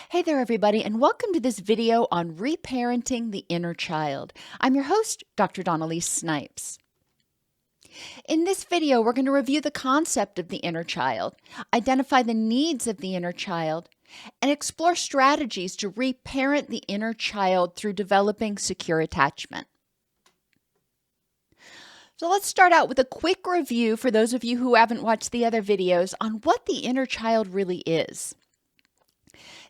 Hey there, everybody, and welcome to this video on reparenting the inner child. I'm your host, Dr. Dawn-Elise Snipes. In this video, we're going to review the concept of the inner child, identify the needs of the inner child, and explore strategies to reparent the inner child through developing secure attachment. So let's start out with a quick review for those of you who haven't watched the other videos on what the inner child really is.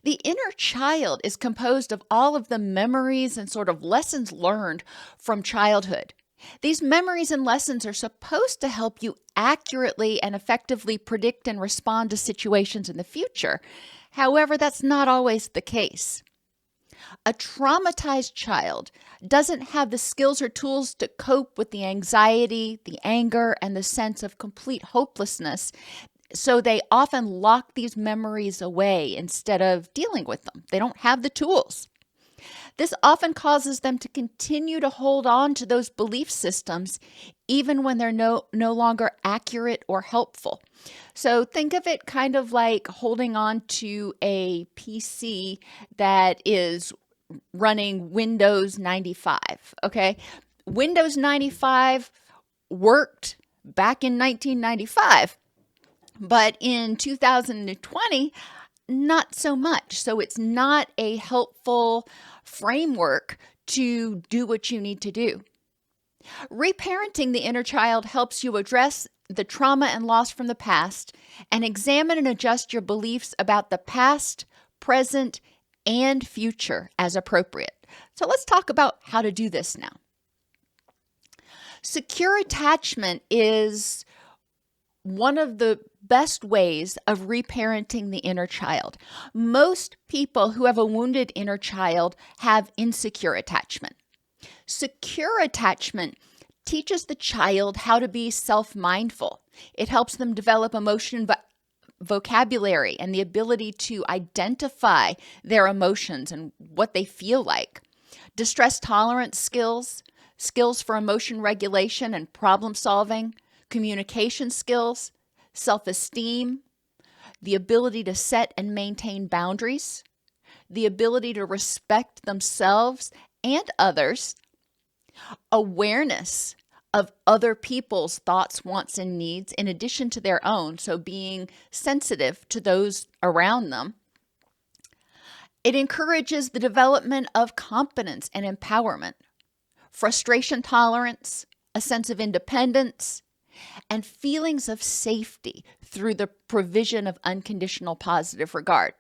The inner child is composed of all of the memories and sort of lessons learned from childhood. These memories and lessons are supposed to help you accurately and effectively predict and respond to situations in the future. However, that's not always the case. A traumatized child doesn't have the skills or tools to cope with the anxiety, the anger, and the sense of complete hopelessness. So they often lock these memories away instead of dealing with them. They don't have the tools. This often causes them to continue to hold on to those belief systems even when they're no longer accurate or helpful. So think of it kind of like holding on to a PC that is running Windows 95, okay? Windows 95 worked back in 1995. But in 2020, not so much. So it's not a helpful framework to do what you need to do. Reparenting the inner child helps you address the trauma and loss from the past and examine and adjust your beliefs about the past, present, and future as appropriate. So let's talk about how to do this now. Secure attachment is one of the best ways of reparenting the inner child. Most people who have a wounded inner child have insecure attachment. Secure attachment teaches the child how to be self-mindful. It helps them develop emotion vocabulary and the ability to identify their emotions and what they feel like. Distress tolerance skills, skills for emotion regulation and problem solving, communication skills, self-esteem, the ability to set and maintain boundaries, the ability to respect themselves and others, awareness of other people's thoughts, wants, and needs in addition to their own, so being sensitive to those around them. It encourages the development of competence and empowerment, frustration tolerance, a sense of independence, and feelings of safety through the provision of unconditional positive regard.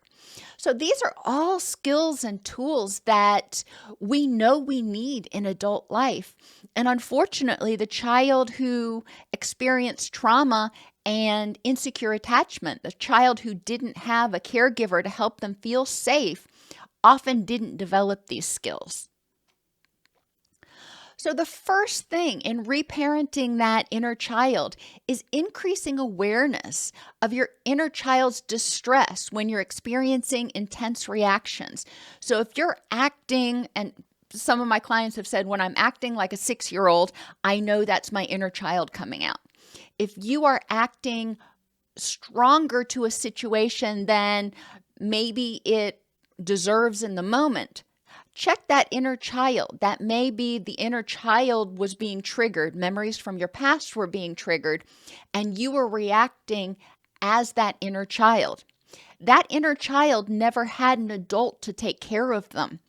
So these are all skills and tools that we know we need in adult life. And unfortunately, the child who experienced trauma and insecure attachment, the child who didn't have a caregiver to help them feel safe, often didn't develop these skills. So the first thing in reparenting that inner child is increasing awareness of your inner child's distress when you're experiencing intense reactions. So if you're acting, and some of my clients have said, when I'm acting like a 6-year-old, I know that's my inner child coming out. If you are acting stronger to a situation than maybe it deserves in the moment, check that inner child. That may be the inner child was being triggered. Memories from your past were being triggered, and you were reacting as that inner child. That inner child never had an adult to take care of them.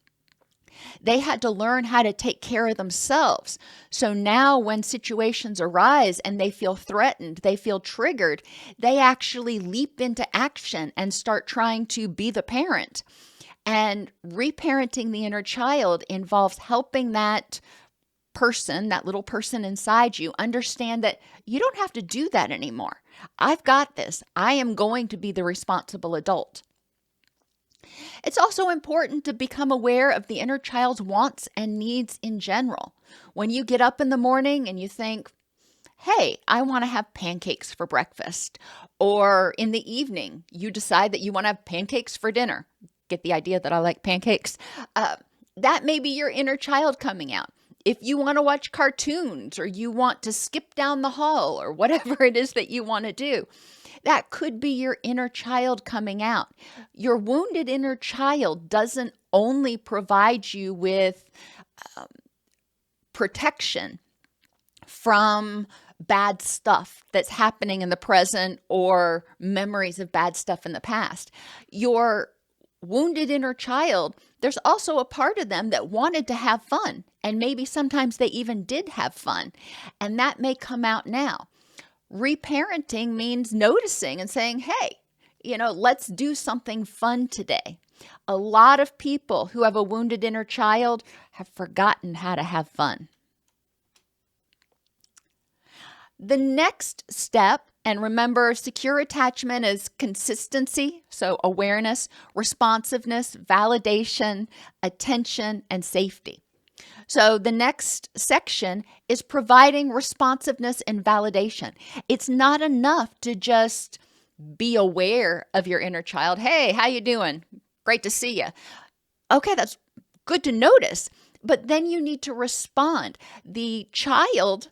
They had to learn how to take care of themselves. So now when situations arise and they feel threatened, they feel triggered, they actually leap into action and start trying to be the parent. And reparenting the inner child involves helping that person, that little person inside you, understand that you don't have to do that anymore. I've got this. I am going to be the responsible adult. It's also important to become aware of the inner child's wants and needs in general. When you get up in the morning and you think, hey, I want to have pancakes for breakfast, or in the evening, you decide that you want to have pancakes for dinner. Get the idea that I like pancakes. That may be your inner child coming out. If you want to watch cartoons or you want to skip down the hall or whatever it is that you want to do, That could be your inner child coming out. Your wounded inner child doesn't only provide you with protection from bad stuff that's happening in the present or memories of bad stuff in the past. Your wounded inner child, there's also a part of them that wanted to have fun, and maybe sometimes they even did have fun, and that may come out now. Reparenting means noticing and saying, hey, let's do something fun today. A lot of people who have a wounded inner child have forgotten how to have fun. The next step, and remember, secure attachment is consistency, so awareness, responsiveness, validation, attention, and safety. So the next section is providing responsiveness and validation. It's not enough to just be aware of your inner child. Hey, how you doing? Great to see you. Okay, that's good to notice, but then you need to respond. The child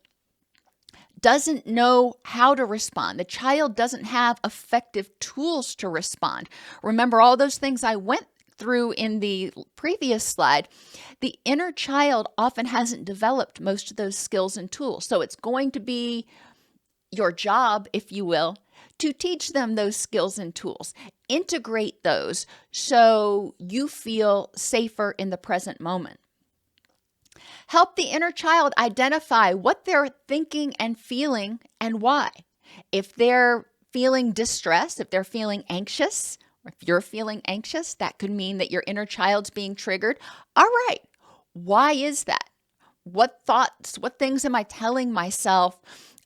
doesn't know how to respond. The child doesn't have effective tools to respond. Remember all those things I went through in the previous slide. The inner child often hasn't developed most of those skills and tools. So it's going to be your job, if you will, to teach them those skills and tools. Integrate those so you feel safer in the present moment. Help the inner child identify what they're thinking and feeling and why. If they're feeling distress, if they're feeling anxious, or if you're feeling anxious, that could mean that your inner child's being triggered. All right, why is that? What thoughts, what things am I telling myself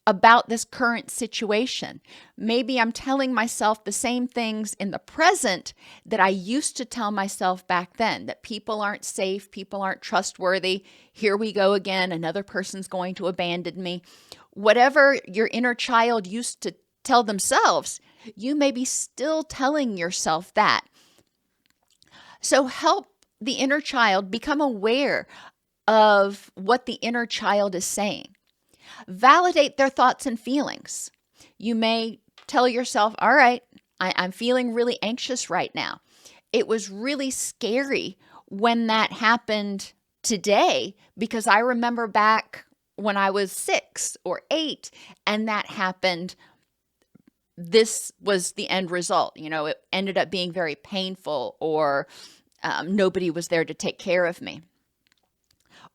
about this current situation? Maybe I'm telling myself the same things in the present that I used to tell myself back then, that people aren't safe, people aren't trustworthy. Here we go again, another person's going to abandon me. Whatever your inner child used to tell themselves, you may be still telling yourself that. So help the inner child become aware of what the inner child is saying. Validate their thoughts and feelings. You may tell yourself, all right, I'm feeling really anxious right now. It was really scary when that happened today because I remember back when I was 6 or 8 and that happened. This was the end result. It ended up being very painful, or nobody was there to take care of me.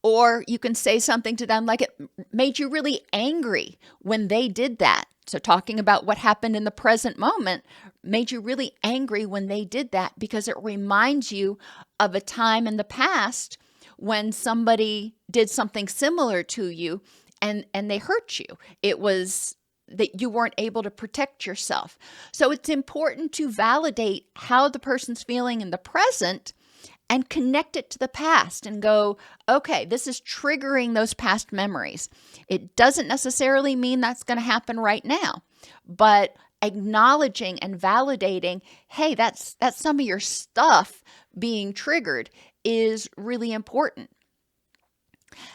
Or you can say something to them like, it made you really angry when they did that. So talking about what happened in the present moment made you really angry when they did that because it reminds you of a time in the past when somebody did something similar to you and they hurt you. It was that you weren't able to protect yourself. So it's important to validate how the person's feeling in the present and connect it to the past and go, okay, this is triggering those past memories. It doesn't necessarily mean that's going to happen right now, but acknowledging and validating, hey, that's some of your stuff being triggered is really important.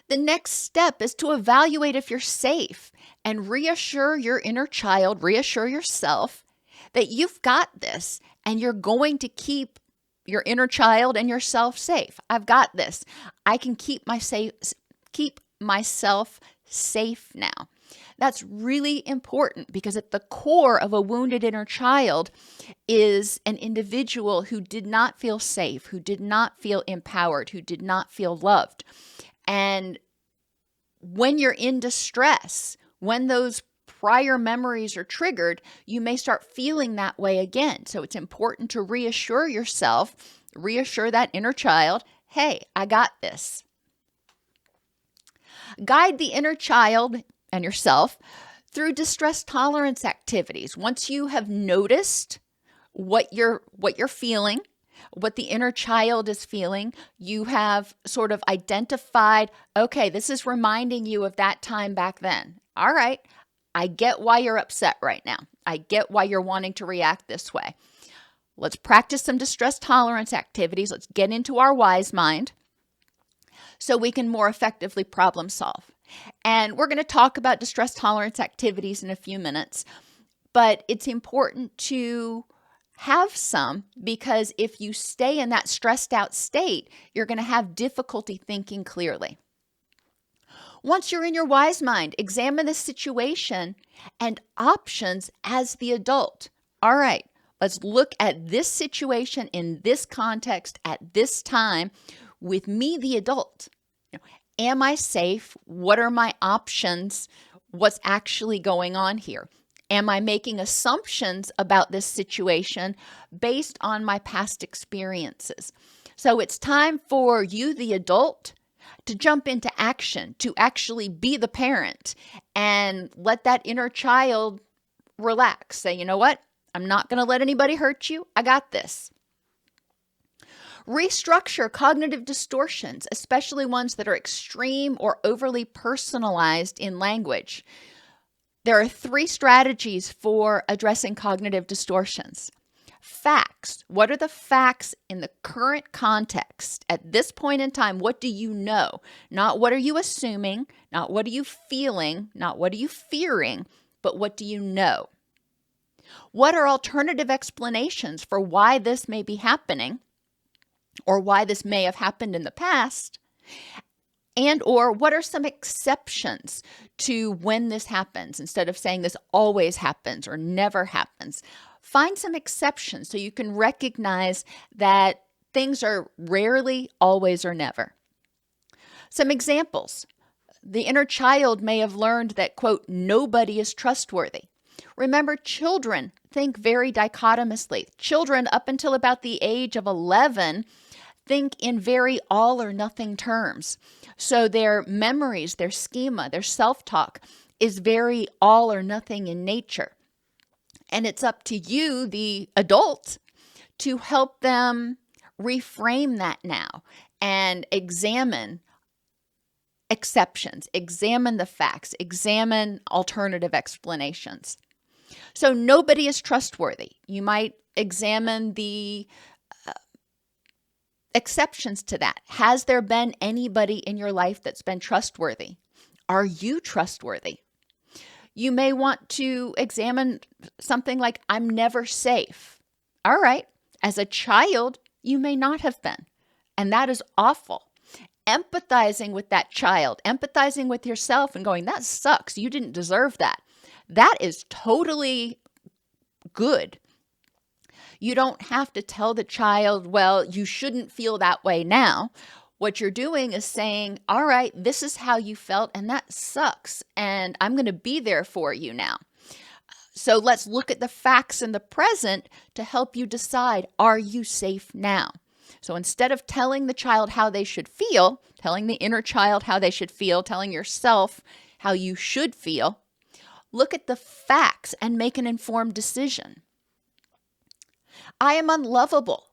The next step is to evaluate if you're safe and reassure your inner child, reassure yourself that you've got this and you're going to keep your inner child and yourself safe. I've got this. I can keep myself safe now. That's really important because at the core of a wounded inner child is an individual who did not feel safe, who did not feel empowered, who did not feel loved. And when you're in distress, when those prior memories are triggered, you may start feeling that way again. So it's important to reassure yourself, reassure that inner child, hey, I got this. Guide the inner child and yourself through distress tolerance activities. Once you have noticed what you're feeling, what the inner child is feeling, you have sort of identified, okay, this is reminding you of that time back then. All right, I get why you're upset right now. I get why you're wanting to react this way. Let's practice some distress tolerance activities. Let's get into our wise mind so we can more effectively problem solve. And we're going to talk about distress tolerance activities in a few minutes. but it's important to have some, because if you stay in that stressed out state, you're going to have difficulty thinking clearly. Once you're in your wise mind, examine the situation and options as the adult. All right, let's look at this situation in this context at this time with me, the adult. Am I safe? What are my options? What's actually going on here? Am I making assumptions about this situation based on my past experiences? So it's time for you, the adult, to jump into action, to actually be the parent and let that inner child relax. Say, you know what? I'm not going to let anybody hurt you. I got this. Restructure cognitive distortions, especially ones that are extreme or overly personalized in language. There are 3 strategies for addressing cognitive distortions. Facts. What are the facts in the current context? At this point in time, what do you know? Not what are you assuming, not what are you feeling, not what are you fearing, but what do you know? What are alternative explanations for why this may be happening or why this may have happened in the past? And or what are some exceptions to when this happens instead of saying this always happens or never happens? Find some exceptions so you can recognize that things are rarely, always, or never. Some examples. The inner child may have learned that, quote, nobody is trustworthy. Remember, children think very dichotomously. Children up until about the age of 11 think in very all or nothing terms. So their memories, their schema, their self-talk is very all or nothing in nature. And it's up to you, the adult, to help them reframe that now and examine exceptions, examine the facts, examine alternative explanations. So nobody is trustworthy. You might examine the exceptions to that. Has there been anybody in your life that's been trustworthy? Are you trustworthy? You may want to examine something like, I'm never safe. All right. As a child, you may not have been. And that is awful. Empathizing with that child, empathizing with yourself and going, that sucks. You didn't deserve that. That is totally good. You don't have to tell the child, well, you shouldn't feel that way now. What you're doing is saying, all right, this is how you felt and that sucks. And I'm going to be there for you now. So let's look at the facts in the present to help you decide, are you safe now? So instead of telling the child how they should feel, telling the inner child how they should feel, telling yourself how you should feel, look at the facts and make an informed decision. I am unlovable.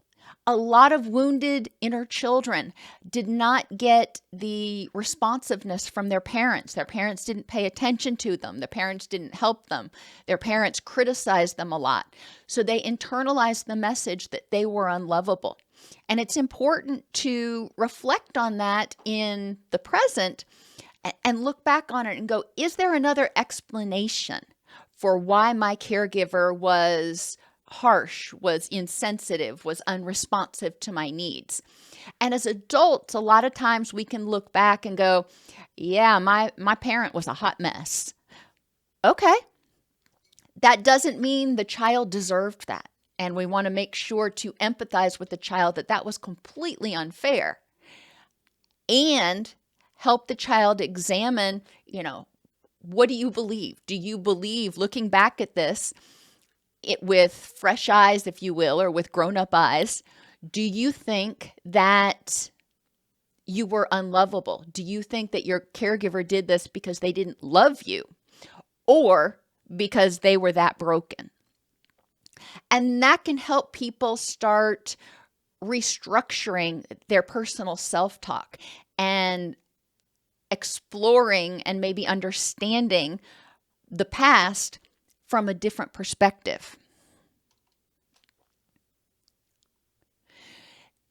A lot of wounded inner children did not get the responsiveness from their parents. Their parents didn't pay attention to them. Their parents didn't help them. Their parents criticized them a lot. So they internalized the message that they were unlovable. And it's important to reflect on that in the present and look back on it and go, is there another explanation for why my caregiver was harsh, was insensitive, was unresponsive to my needs? And as adults, a lot of times we can look back and go, yeah, my parent was a hot mess. Okay. That doesn't mean the child deserved that. And we want to make sure to empathize with the child that was completely unfair and help the child examine, what do you believe? Do you believe, looking back at this, with fresh eyes, if you will, or with grown-up eyes, do you think that you were unlovable? Do you think that your caregiver did this because they didn't love you or because they were that broken? And that can help people start restructuring their personal self-talk and exploring and maybe understanding the past from a different perspective.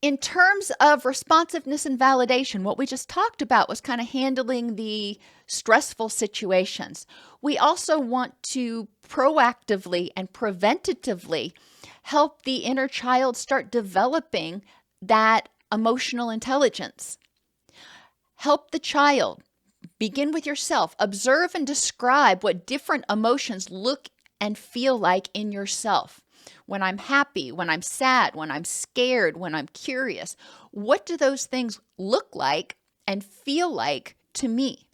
In terms of responsiveness and validation, what we just talked about was kind of handling the stressful situations. We also want to proactively and preventatively help the inner child start developing that emotional intelligence. Help the child. Begin with yourself. Observe and describe what different emotions look and feel like in yourself. When I'm happy, when I'm sad, when I'm scared, when I'm curious, what do those things look like and feel like to me?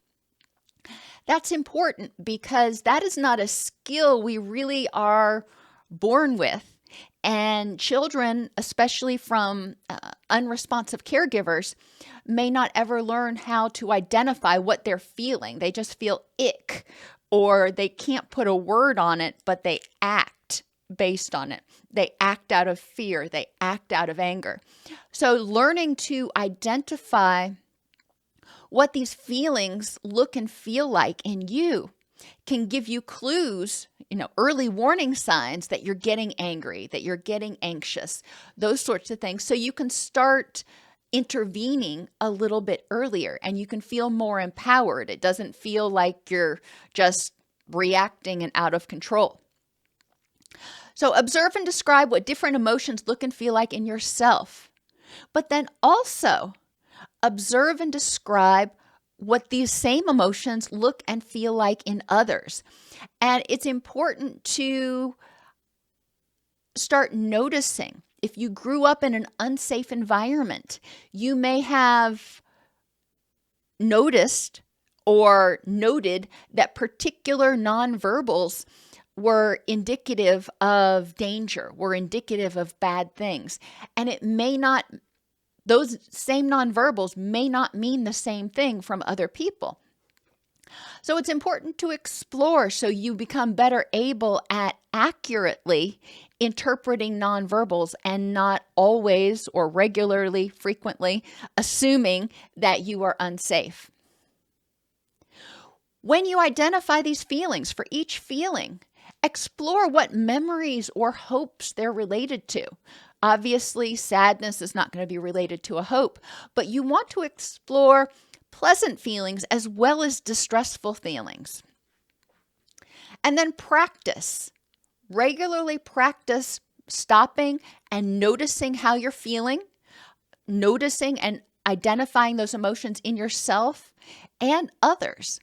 That's important because that is not a skill we really are born with. And children, especially from unresponsive caregivers, may not ever learn how to identify what they're feeling. They just feel ick, or they can't put a word on it, but they act based on it. They act out of fear. They act out of anger. So learning to identify what these feelings look and feel like in you can give you clues, early warning signs that you're getting angry, that you're getting anxious, those sorts of things. So you can start intervening a little bit earlier and you can feel more empowered. It doesn't feel like you're just reacting and out of control. So observe and describe what different emotions look and feel like in yourself. But then also observe and describe what these same emotions look and feel like in others. And it's important to start noticing. If you grew up in an unsafe environment, you may have noticed or noted that particular nonverbals were indicative of danger, were indicative of bad things. And it may not, those same nonverbals may not mean the same thing from other people. So it's important to explore so you become better able at accurately interpreting nonverbals and not always or regularly, frequently assuming that you are unsafe. When you identify these feelings, for each feeling, explore what memories or hopes they're related to. Obviously, sadness is not going to be related to a hope, but you want to explore pleasant feelings as well as distressful feelings. And then practice. Regularly practice stopping and noticing how you're feeling, noticing and identifying those emotions in yourself and others.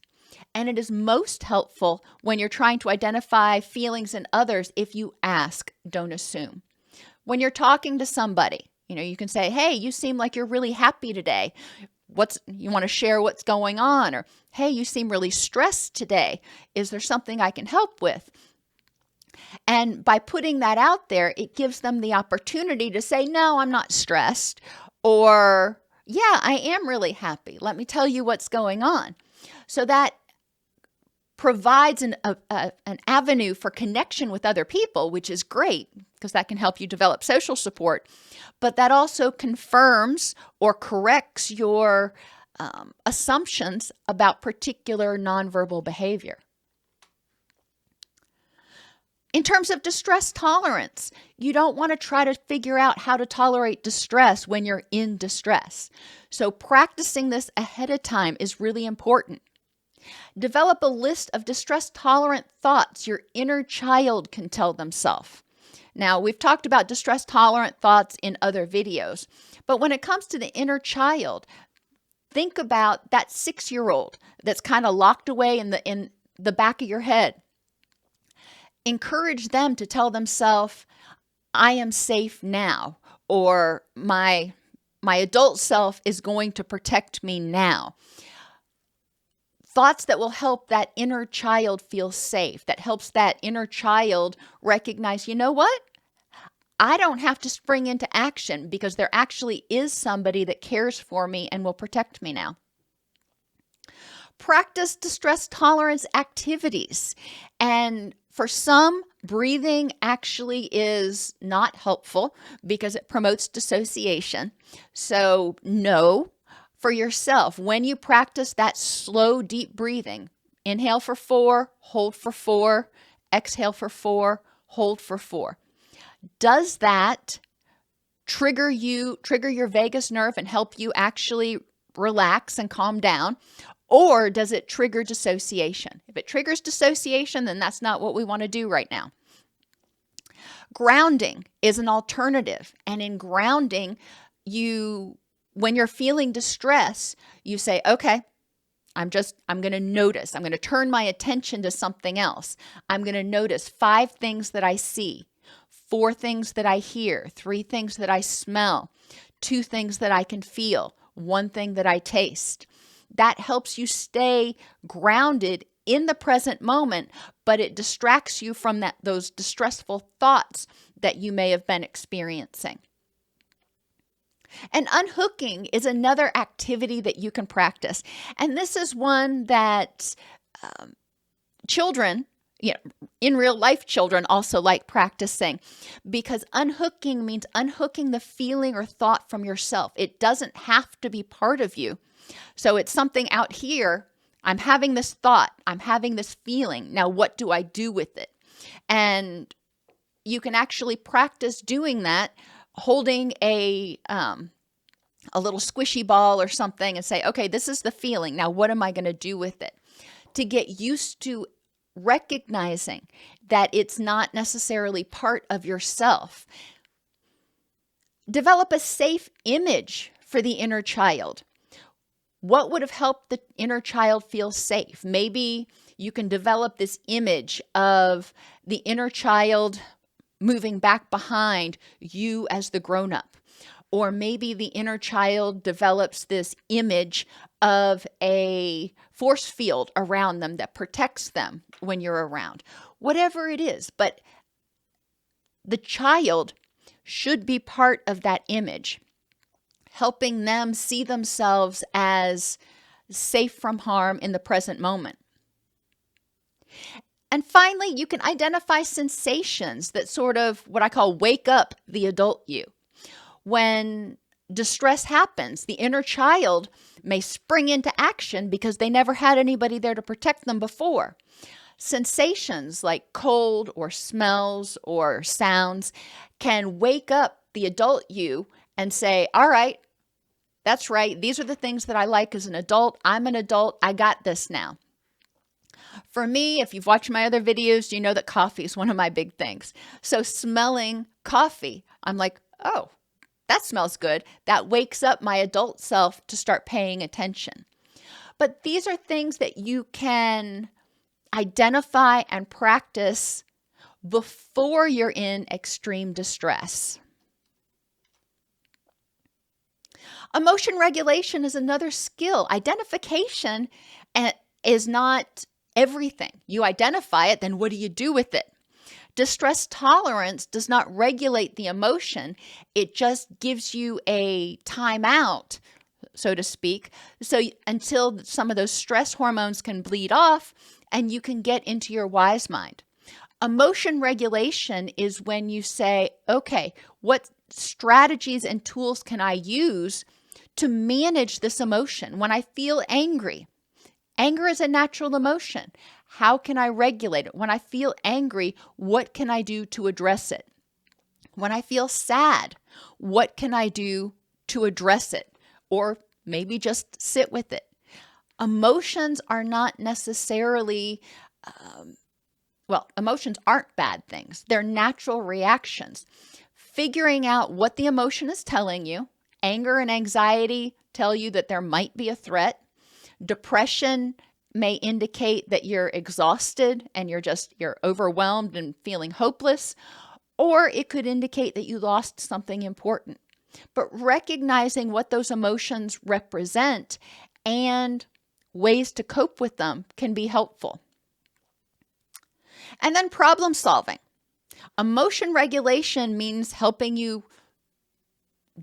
And it is most helpful when you're trying to identify feelings in others if you ask, don't assume. When you're talking to somebody, you can say, hey, you seem like you're really happy today. You want to share what's going on? Or, hey, you seem really stressed today. Is there something I can help with? And by putting that out there, it gives them the opportunity to say, no, I'm not stressed. Or, yeah, I am really happy. Let me tell you what's going on. So that provides an avenue for connection with other people, which is great because that can help you develop social support. But that also confirms or corrects your assumptions about particular nonverbal behavior. In terms of distress tolerance, you don't want to try to figure out how to tolerate distress when you're in distress. So practicing this ahead of time is really important. Develop a list of distress-tolerant thoughts your inner child can tell themselves. Now, we've talked about distress-tolerant thoughts in other videos, but when it comes to the inner child, think about that 6-year-old that's kind of locked away in the back of your head. Encourage them to tell themselves, I am safe now, or my adult self is going to protect me now. Thoughts that will help that inner child feel safe, that helps that inner child recognize, you know what? I don't have to spring into action because there actually is somebody that cares for me and will protect me now. Practice distress tolerance activities. And for some, breathing actually is not helpful because it promotes dissociation. So know for yourself, when you practice that slow, deep breathing, inhale for 4, hold for 4, exhale for 4, hold for 4. Does that trigger your vagus nerve and help you actually relax and calm down? Or does it trigger dissociation? If it triggers dissociation, then that's not what we want to do right now. Grounding is an alternative. And in grounding, when you're feeling distress, you say, okay, I'm going to notice. I'm going to turn my attention to something else. I'm going to notice 5 things that I see, 4 things that I hear, 3 things that I smell, 2 things that I can feel, 1 thing that I taste. That helps you stay grounded in the present moment, but it distracts you from those distressful thoughts that you may have been experiencing. And unhooking is another activity that you can practice. And this is one that children, in real life children also like practicing, because unhooking means unhooking the feeling or thought from yourself. It doesn't have to be part of you. So it's something out here. I'm having this thought. I'm having this feeling. Now, what do I do with it? And you can actually practice doing that, holding a little squishy ball or something and say, okay, this is the feeling. Now, what am I going to do with it? To get used to recognizing that it's not necessarily part of yourself. Develop a safe image for the inner child. What would have helped the inner child feel safe? Maybe you can develop this image of the inner child moving back behind you as the grown-up. Or maybe the inner child develops this image of a force field around them that protects them when you're around. Whatever it is, but the child should be part of that image, helping them see themselves as safe from harm in the present moment. And finally, you can identify sensations that sort of what I call wake up the adult you. When distress happens, the inner child may spring into action because they never had anybody there to protect them before. Sensations like cold or smells or sounds can wake up the adult you and say, all right, that's right. These are the things that I like as an adult. I'm an adult. I got this now. For me, if you've watched my other videos, you know that coffee is one of my big things. So smelling coffee, I'm like, oh, that smells good. That wakes up my adult self to start paying attention. But these are things that you can identify and practice before you're in extreme distress. Emotion regulation is another skill. Identification is not everything. You identify it, then what do you do with it? Distress tolerance does not regulate the emotion. It just gives you a timeout, so to speak, so until some of those stress hormones can bleed off and you can get into your wise mind. Emotion regulation is when you say, okay, what strategies and tools can I use to manage this emotion? When I feel angry, anger is a natural emotion. How can I regulate it? When I feel angry, what can I do to address it? When I feel sad, what can I do to address it? Or maybe just sit with it. Emotions are not necessarily, emotions aren't bad things. They're natural reactions. Figuring out what the emotion is telling you. Anger and anxiety tell you that there might be a threat. Depression may indicate that you're exhausted and you're overwhelmed and feeling hopeless, or it could indicate that you lost something important. But recognizing what those emotions represent and ways to cope with them can be helpful. And then problem solving. Emotion regulation means helping you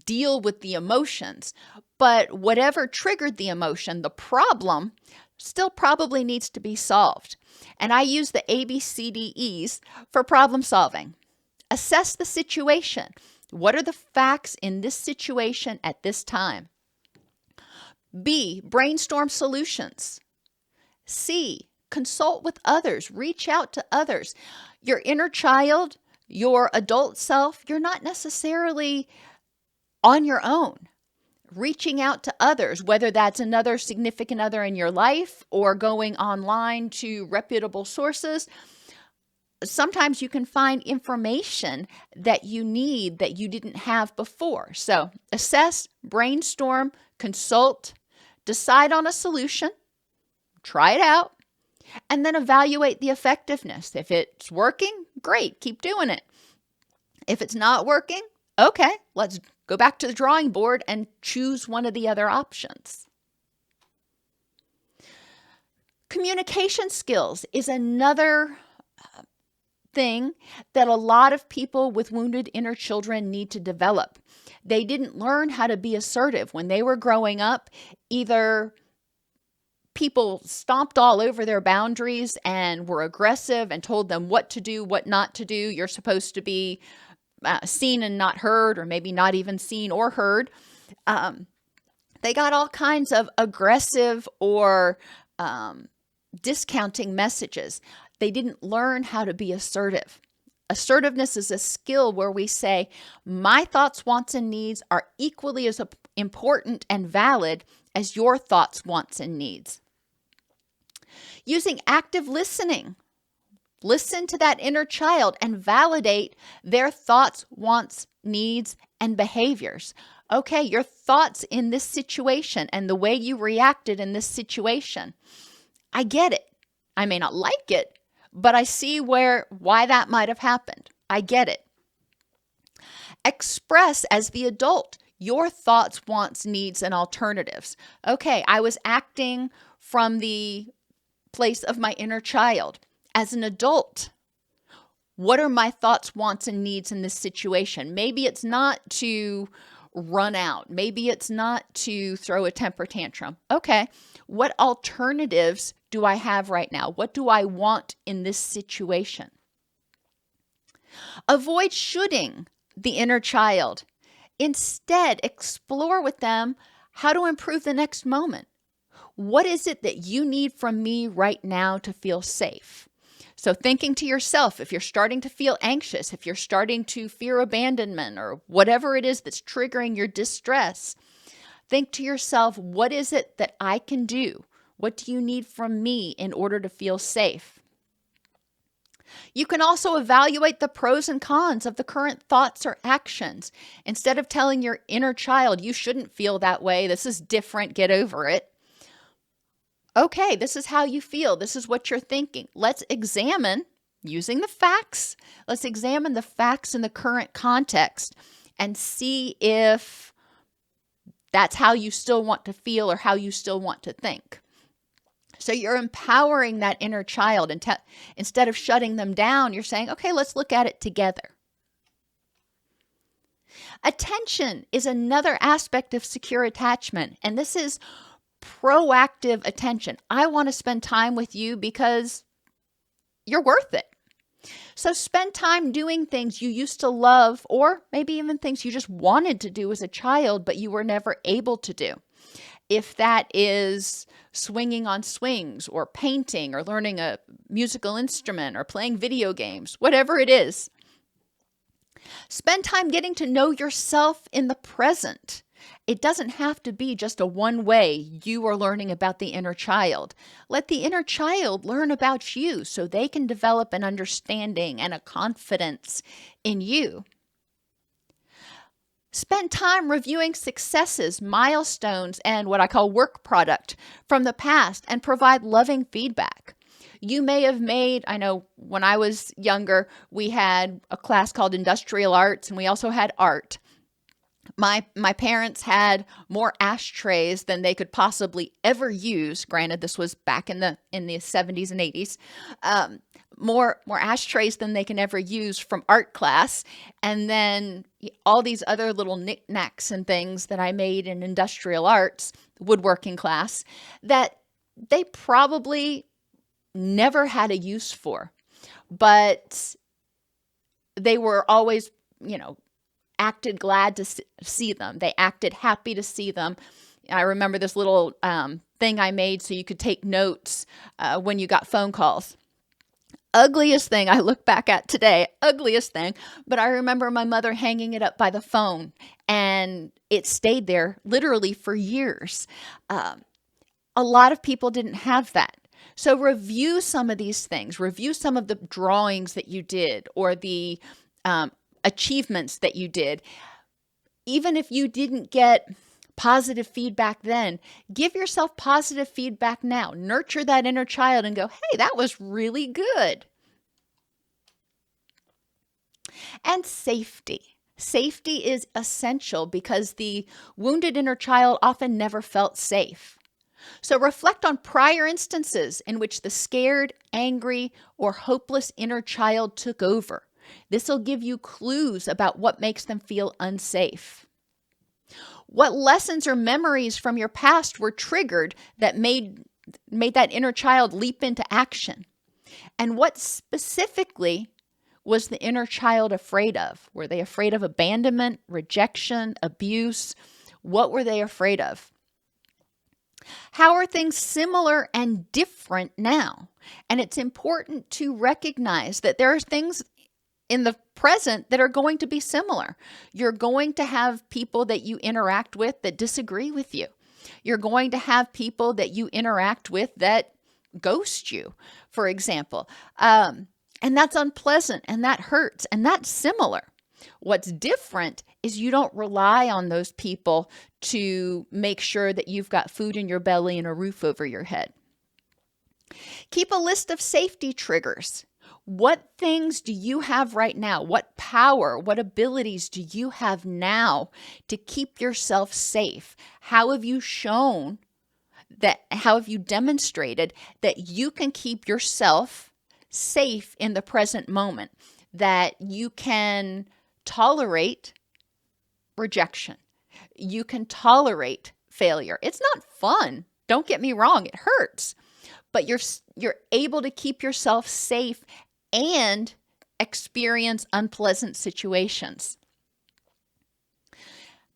deal with the emotions, but whatever triggered the emotion, the problem still probably needs to be solved. And I use the ABCDEs for problem solving. Assess the situation. What are the facts in this situation at this time? B, brainstorm solutions. C, consult with others. Reach out to others. Your inner child, your adult self, you're not necessarily on your own, reaching out to others, whether that's another significant other in your life or going online to reputable sources. Sometimes you can find information that you need that you didn't have before. So assess, brainstorm, consult, decide on a solution, try it out, and then evaluate the effectiveness. If it's working, great, keep doing it. If it's not working, okay, let's go back to the drawing board and choose one of the other options. Communication skills is another thing that a lot of people with wounded inner children need to develop. They didn't learn how to be assertive when they were growing up. Either people stomped all over their boundaries and were aggressive and told them what to do, what not to do. You're supposed to be seen and not heard, or maybe not even seen or heard. They got all kinds of aggressive or discounting messages. They didn't learn how to be assertive. Assertiveness is a skill where we say, my thoughts, wants, and needs are equally as important and valid as your thoughts, wants, and needs. Using active listening. Listen to that inner child and validate their thoughts, wants, needs, and behaviors. Okay, your thoughts in this situation and the way you reacted in this situation. I get it. I may not like it, but I see why that might have happened. I get it. Express as the adult your thoughts, wants, needs, and alternatives. Okay, I was acting from the place of my inner child. As an adult, what are my thoughts, wants, and needs in this situation? Maybe it's not to run out. Maybe it's not to throw a temper tantrum. Okay, what alternatives do I have right now? What do I want in this situation? Avoid shoulding the inner child. Instead, explore with them how to improve the next moment. What is it that you need from me right now to feel safe? So thinking to yourself, if you're starting to feel anxious, if you're starting to fear abandonment or whatever it is that's triggering your distress, think to yourself, what is it that I can do? What do you need from me in order to feel safe? You can also evaluate the pros and cons of the current thoughts or actions. Instead of telling your inner child, you shouldn't feel that way, this is different, get over it. Okay, this is how you feel. This is what you're thinking. Let's examine, using the facts, let's examine the facts in the current context and see if that's how you still want to feel or how you still want to think. So you're empowering that inner child, and instead of shutting them down, you're saying, okay, let's look at it together. Attention is another aspect of secure attachment, and this is proactive attention. I want to spend time with you because you're worth it. So spend time doing things you used to love, or maybe even things you just wanted to do as a child, but you were never able to do. If that is swinging on swings or painting or learning a musical instrument or playing video games, whatever it is. Spend time getting to know yourself in the present. It doesn't have to be just a one way you are learning about the inner child. Let the inner child learn about you so they can develop an understanding and a confidence in you. Spend time reviewing successes, milestones, and what I call work product from the past, and provide loving feedback. You may have made, I know when I was younger, we had a class called industrial arts, and we also had art. My parents had more ashtrays than they could possibly ever use. Granted, this was back in the 70s and 80s. More ashtrays than they can ever use from art class. And then all these other little knickknacks and things that I made in industrial arts, woodworking class, that they probably never had a use for. But they were always, acted glad to see them. They acted happy to see them. I remember this little thing I made so you could take notes when you got phone calls. ugliest thing I look back at today, ugliest thing, but I remember my mother hanging it up by the phone, and it stayed there literally for years. A lot of people didn't have that. So review some of these things, review some of the drawings that you did or the achievements that you did. Even if you didn't get positive feedback then, give yourself positive feedback now. Nurture that inner child and go, hey, that was really good. And safety. Safety is essential because the wounded inner child often never felt safe. So reflect on prior instances in which the scared, angry, or hopeless inner child took over. This will give you clues about what makes them feel unsafe. What lessons or memories from your past were triggered that made that inner child leap into action? And what specifically was the inner child afraid of? Were they afraid of abandonment, rejection, abuse? What were they afraid of? How are things similar and different now? And it's important to recognize that there are things in the present that are going to be similar. You're going to have people that you interact with that disagree with you. You're going to have people that you interact with that ghost you, for example. And that's unpleasant and that hurts and that's similar. What's different is you don't rely on those people to make sure that you've got food in your belly and a roof over your head. Keep a list of safety triggers. What things do you have right now? What power, what abilities do you have now to keep yourself safe? How have you shown that, how have you demonstrated that you can keep yourself safe in the present moment, that you can tolerate rejection, you can tolerate failure? It's not fun. Don't get me wrong, it hurts, but you're able to keep yourself safe and experience unpleasant situations.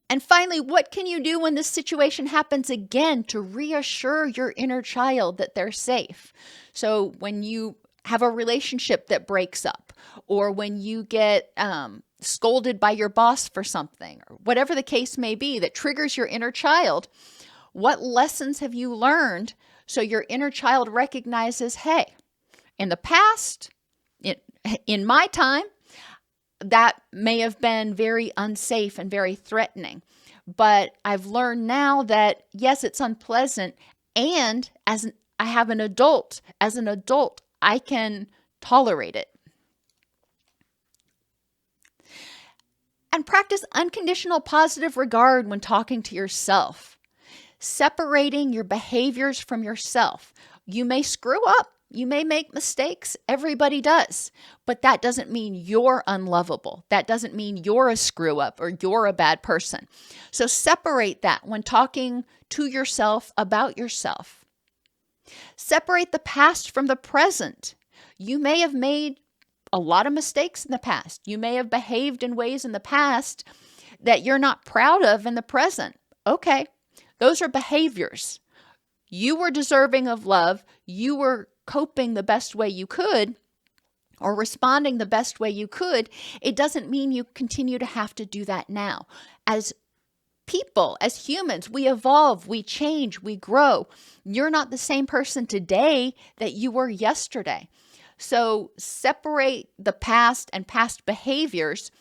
And finally, what can you do when this situation happens again to reassure your inner child that they're safe? So when you have a relationship that breaks up, or when you get scolded by your boss for something, or whatever the case may be that triggers your inner child, what lessons have you learned so your inner child recognizes, hey, in the past, in my time, that may have been very unsafe and very threatening. But I've learned now that, yes, it's unpleasant. And as an adult, I can tolerate it. And practice unconditional positive regard when talking to yourself. Separating your behaviors from yourself. You may screw up. You may make mistakes. Everybody does. But that doesn't mean you're unlovable. That doesn't mean you're a screw up or you're a bad person. So separate that when talking to yourself about yourself. Separate the past from the present. You may have made a lot of mistakes in the past. You may have behaved in ways in the past that you're not proud of in the present. Okay, those are behaviors. You were deserving of love. You were coping the best way you could or responding the best way you could. It doesn't mean you continue to have to do that now. As people, as humans, we evolve, we change, we grow. You're not the same person today that you were yesterday. So separate the past and past behaviors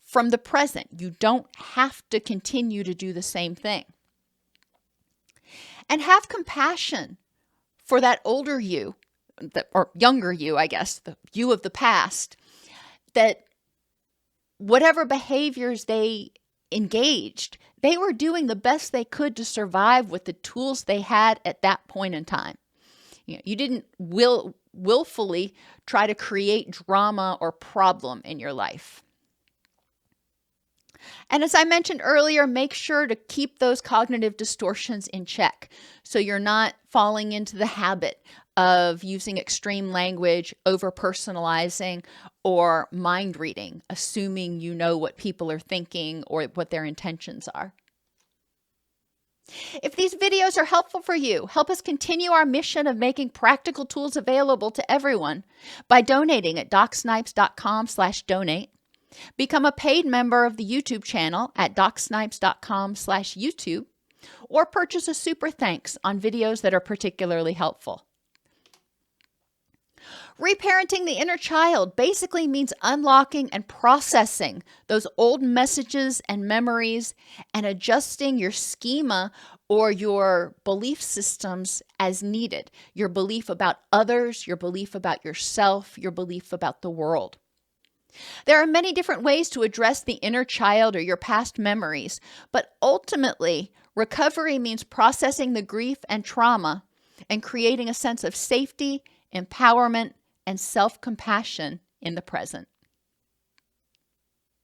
from the present. You don't have to continue to do the same thing. And have compassion for that older you, or younger you, I guess, the you of the past, that whatever behaviors they engaged, they were doing the best they could to survive with the tools they had at that point in time. You didn't willfully try to create drama or problem in your life. And as I mentioned earlier, make sure to keep those cognitive distortions in check so you're not falling into the habit of using extreme language, over-personalizing, or mind reading, assuming you know what people are thinking or what their intentions are. If these videos are helpful for you, help us continue our mission of making practical tools available to everyone by donating at docsnipes.com/donate. Become a paid member of the YouTube channel at docsnipes.com/YouTube, or purchase a super thanks on videos that are particularly helpful. Reparenting the inner child basically means unlocking and processing those old messages and memories and adjusting your schema or your belief systems as needed. Your belief about others, your belief about yourself, your belief about the world. There are many different ways to address the inner child or your past memories, but ultimately, recovery means processing the grief and trauma and creating a sense of safety, empowerment, and self-compassion in the present.